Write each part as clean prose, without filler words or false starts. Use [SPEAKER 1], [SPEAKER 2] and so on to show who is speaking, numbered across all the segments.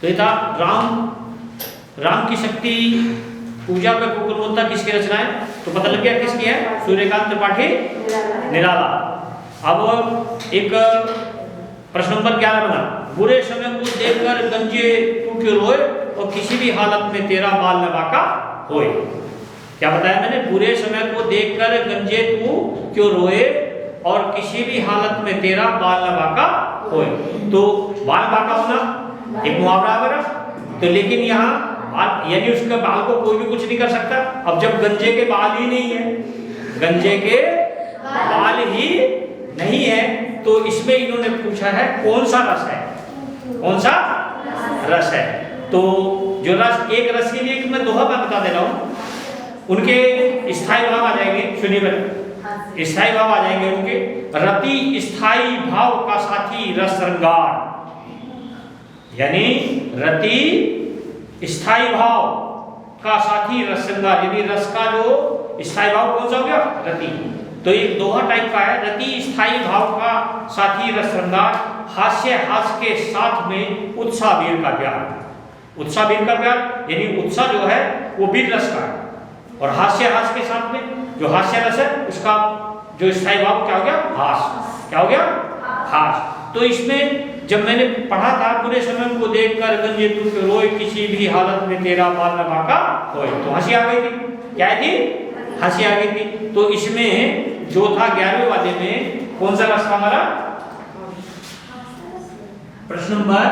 [SPEAKER 1] तो ये था राम की शक्ति पूजा पे गुणवत्ता किसकी रचना है, तो पता लग गया किसकी है, सूर्यकांत त्रिपाठी निराला। अब एक प्रश्न नंबर 11 बना, बुरे समय को देखकर गंजे तू क्यों रोए और किसी भी हालत में तेरा बाल न बांका होए। क्या बताया मैंने, बुरे समय को देखकर गंजे तू क्यों रोए और किसी भी हालत में तेरा बाल न बांका होए। तो बाल बांका होना एक मुहावरा वगैरह, तो लेकिन यहाँ यानी उसके बाल को कोई भी कुछ नहीं कर सकता। अब जब गंजे के बाल ही नहीं है, गंजे के बाल ही नहीं है, तो इसमें इन्होंने पूछा है कौन सा रस है, कौन सा रस है। तो जो रस, एक रस के लिए मैं दोहा मैं बता दे रहा हूं, उनके स्थायी भाव आ जाएंगे, सुनिए मेरे, स्थायी भाव आ जाएंगे उनके, रति स्थायी भाव का साथी रस श्रृंगार, यानी रति स्थायी भाव का साथी रस श्रृंगार, यानी रस का जो स्थायी भाव कौन सा हो गया, रति। तो एक दोहा टाइप का है, रति स्थायी भाव का साथी रस श्रृंगार, हास्य हास के साथ में उत्साह वीर का प्यार। उत्साह वीर का प्यार यानी उत्साह जो है वो वीर रस का है, और हास्य हास के साथ में जो हास्य रस है उसका जो स्थायी भाव क्या हो गया, हास। क्या हो गया, हास। तो इसमें जब मैंने पढ़ा था, पूरे समय को देखकर गंजे तू क्यों रोए किसी भी हालत में तेरा बाल न बांका होए, तो हंसी आ गई थी। क्या थी, हंसी आ गई थी। तो इसमें जो था 11वें वाले में कौन सा रस था हमारा, प्रश्न नंबर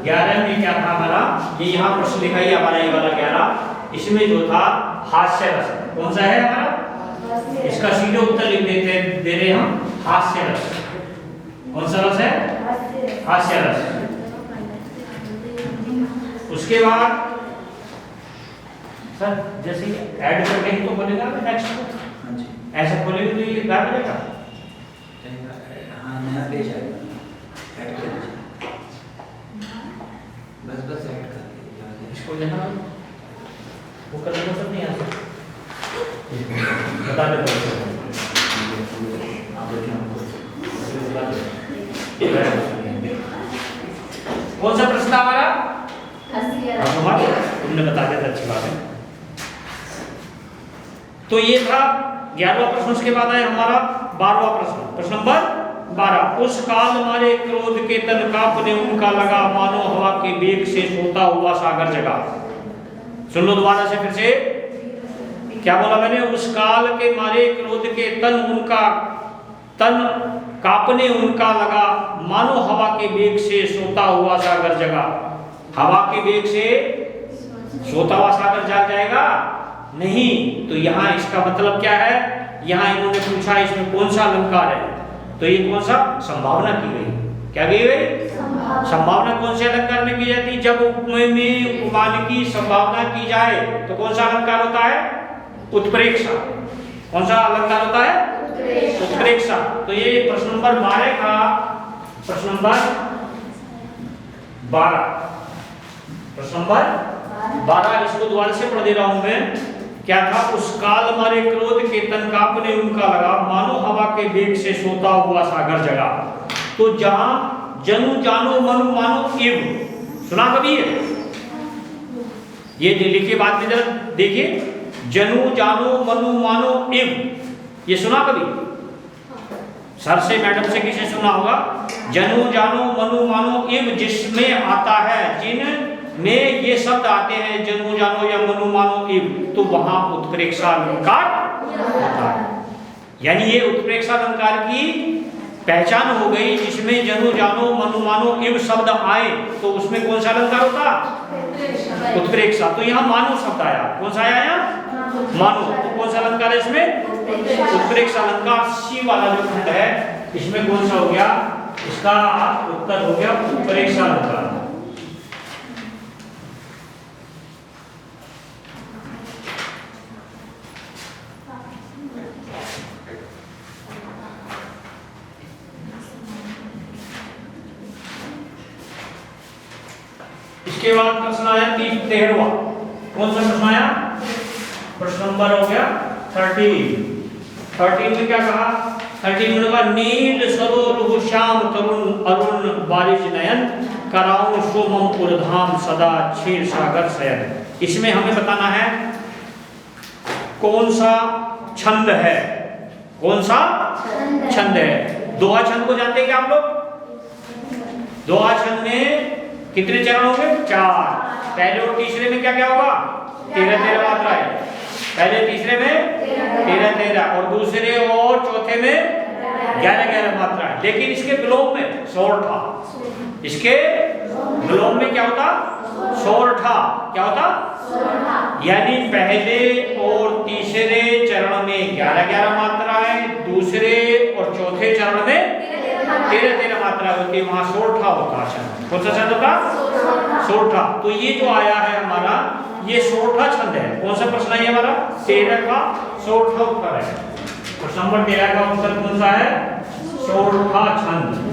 [SPEAKER 1] 11 में क्या था हमारा, ये यहाँ प्रश्न लिखा है हमारा, ये वाला 11, इसमें जो था हास्य रस। कौन सा है हमारा, इसका सीधे उत्तर लिख देते दे रहे हम, हास्य रस। कौन सा रस है, हास्य रस। उसके बाद सर जैसे ऐड करके ही तो बोलेगा नेक्स्ट को, ऐसा बोलेगा तो ये गायब हो जाएगा।
[SPEAKER 2] हाँ नया पेज आएगा, ऐड कर दीजिए, बस ऐड कर दीजिए।
[SPEAKER 1] इसको लेना वो कर देना, सब नहीं आता बता दे, कौन सा प्रश्न था हमारा, तुमने बता दिया था, अच्छी बात है। तो ये था 11वां प्रश्न। उसके बाद आया हमारा 12वां प्रश्न, प्रश्न नंबर 12, उस काल मारे क्रोध के तन कांपने उनका लगा, मानो हवा के वेग से सोता हुआ सागर जगा। सुन लो दोबारा से फिर से, क्या बोला मैंने, उस काल के मारे क्रोध के तन कांपने उनका लगा, मानो हवा के वेग से सोता हुआ सागर जगा। हवा के वेग से सोता हुआ सागर जाग जाएगा नहीं। तो यहाँ इसका मतलब क्या है, यहाँ इन्होंने पूछा इसमें कौन सा अलंकार है, तो ये कौन सा, संभावना की गई। क्या की गई, संभावना कौन से अलंकार में की जाती है, जब उपमेय में उपमान की संभावना की जाए तो कौन सा अलंकार होता है, उत्प्रेक्षा। कौन सा अलंकार होता है, उत्प्रेक्षा। तो ये प्रश्न नंबर 12 का, प्रश्न नंबर 12, प्रश्न नंबर 12, इसको दोबारा से पढ़ दे रहा हूं मैं। क्या था, उस काल मारे क्रोध के तन कांपने उनका लगा, मानो हवा के वेग से सोता हुआ सागर जगा। तो जहां जनु जानो मनु मानो इव, सुना कभी ये लिखिए बाद में जरा देखिए, जनु जानो मनु मानो इव, ये सुना कभी, सर से मैडम से किसी सुना होगा, जनु जानो मनु मानो इव, जिसमें आता है, जिन में ये शब्द आते हैं जनु जानो या मनु मानो इव, तो वहां उत्प्रेक्षा अलंकार होता है। यानी ये उत्प्रेक्षा अलंकार की पहचान हो गई, जिसमें जनु जानो मनु मानो इव शब्द आए तो उसमें कौन सा अलंकार होता, उत्प्रेक्षा। तो यहाँ मानो शब्द आया, कौन सा आया यहाँ, मानो। तो कौन सा अलंकार है इसमें, उत्प्रेक्षा अलंकार। सी वाला जो खंड है इसमें कौन सा हो गया, इसका उत्तर हो गया उत्प्रेक्षा अलंकार। इसके बाद प्रश्न आया 13वां, कौन सा प्रश्न आया, प्रश्न नंबर हो गया 13 में क्या कहा, 13 में कहा, नील सरोवर श्याम तरुण अरुण बारिश नयन, कराऊं सोमम उर्धाम सदा क्षीर सागर शयन। इसमें हमें बताना है कौन सा छंद है, कौन सा छंद है। दोहा छंद को जानते हैं क्या आप लोग? दोहा छंद में कितने चरण होंगे? 4। पहले और तीसरे में क्या क्या होगा? 13-13 मात्राएं। पहले तीसरे में 13-13 और दूसरे और चौथे में 11-11 मात्राएं। लेकिन इसके विलोम में सोरठा, इसके विलोम में क्या होता? सोरठा। क्या होता? यानी पहले और तीसरे चरण में 11-11 मात्राएं, दूसरे और चौथे चरण में 13-13 मात्राएं होती है, वहां सोरठा होता है। कौन सा छंद होता? सोरठा। तो ये जो आया है हमारा, ये सोरठा छंद है। कौन सा प्रश्न है हमारा? 13 का सोरठा उत्तर है। प्रश्न नंबर 13 का उत्तर कौन सा है? सोरठा छंद।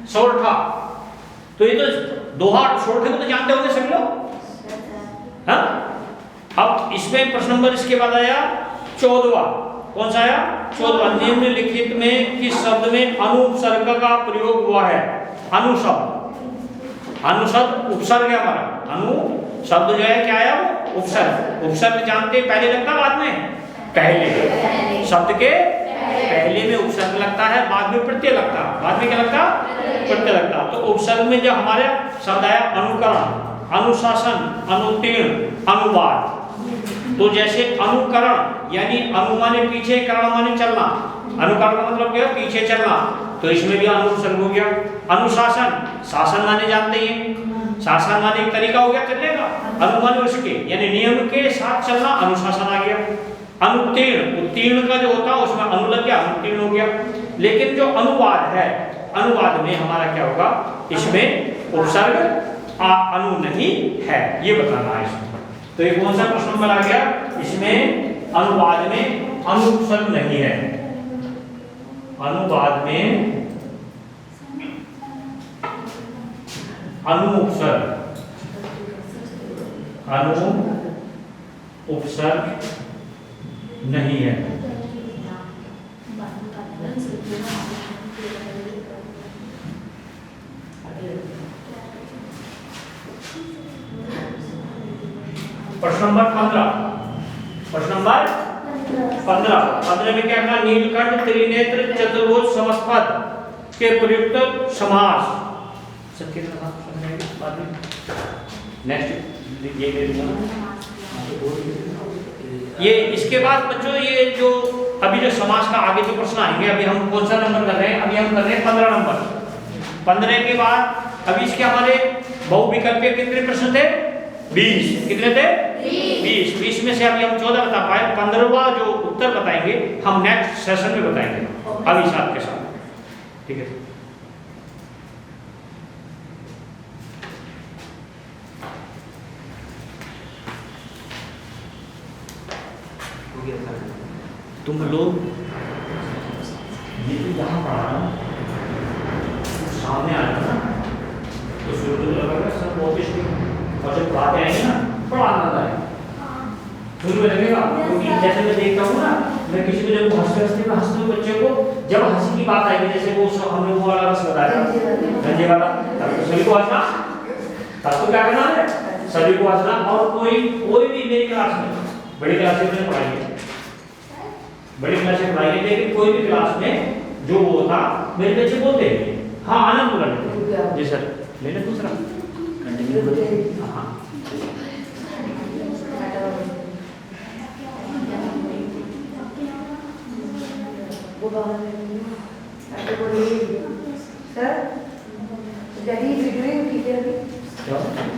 [SPEAKER 1] सोरठा। तो ये तो दोहा सोरठे को तो जानते होंगे सभी लोग, हाँ? अब इसमें प्रश्न नंबर इसके बाद आया 14वां। कौन सा आया? 14वां। निम्नलिखित में किस शब्द में अनुपसर्ग का प्रयोग हुआ है? अनुशब्द। अनुशब्द उपसर्ग है हमारा। अनु शब्द जो है क्या आया? उपसर्ग। उपसर्ग जानते पहले लगता बाद में? पहले। शब्द के पहले में उपसर्ग लगता है, बाद में प्रत्यय लगता है। बाद में क्या लगता? प्रत्यय लगता। तो उपसर्ग में जो हमारे शब्द आया अनुकरण, अनुशासन, अनुतीर्ण, अनुवाद। तो जैसे अनुकरण यानी अनु माने पीछे, करण माने चलना। अनुकरण का मतलब क्या? पीछे चलना। तो इसमें भी अनुपसर्ग हो गया। अनुशासन, शासन माने जानते हैं, शासन माने एक तरीका हो गया चलने का। अनु माने उसके यानी नियम के साथ चलना, अनुशासन आ गया। अनुतीर्ण, उत्तीर्ण का जो होता है उसमें अनु लग गया, अनुतीर्ण हो गया। लेकिन जो अनुवाद है, अनुवाद में हमारा क्या होगा? इसमें उपसर्ग अनु नहीं है, ये बताना है इसमें। तो ये कौन सा प्रश्न नंबर आ गया? इसमें अनुवाद में अनुपसर्ग नहीं है। अनुवाद में अनुपसर्ग, अनु उपसर्ग नहीं है। प्रश्न नंबर 15। प्रश्न नंबर 15 में क्या कहा? नीलकंठ त्रिनेत्र चतुर्भुज समस्पद के प्रयुक्त समास। नेक्स्ट ये इसके बाद बच्चों ये जो अभी जो समास का आगे जो प्रश्न आएंगे, अभी हम कौन सा नंबर कर रहे हैं? अभी हम कर रहे हैं 15 नंबर। 15 के बाद अभी इसके हमारे बहुविकल्पीय कितने प्रश्न थे? 20। कितने थे? 20। 20 में से अभी हम 14 बता पाए। 15वां जो उत्तर बताएंगे हम नेक्स्ट सेशन में बताएंगे अभी साथ के साथ। ठीक है। तुम लोग ये तो यहाँ पढ़ा रहा हूँ, सामने आ रहा ना तो शुरू तो लगेगा सब बहुत ही, और जब बातें आएंगी ना बड़ा आनंद आएगा। शुरू में लगेगा क्योंकि जैसे मैं देखता हूँ ना, मैं किसी को जब हंसते हूँ बच्चे को, जब हंसी की बात आएगी, जैसे वो हमने वो वाला रस बताया गंजे वाला, तब तो सभी को हंसना, तब तो क्या करना है? सभी को हंसना। और कोई भी मेरी क्लास में, बड़ी क्लास में पढ़ाई है, बड़ी क्लास में पढ़ाई है, लेकिन कोई भी क्लास में जो वो था मेरे बच्चे बोलते हैं हाँ आनंद बोला जी सर, लेने दूसरा हाँ
[SPEAKER 3] सर वीडियो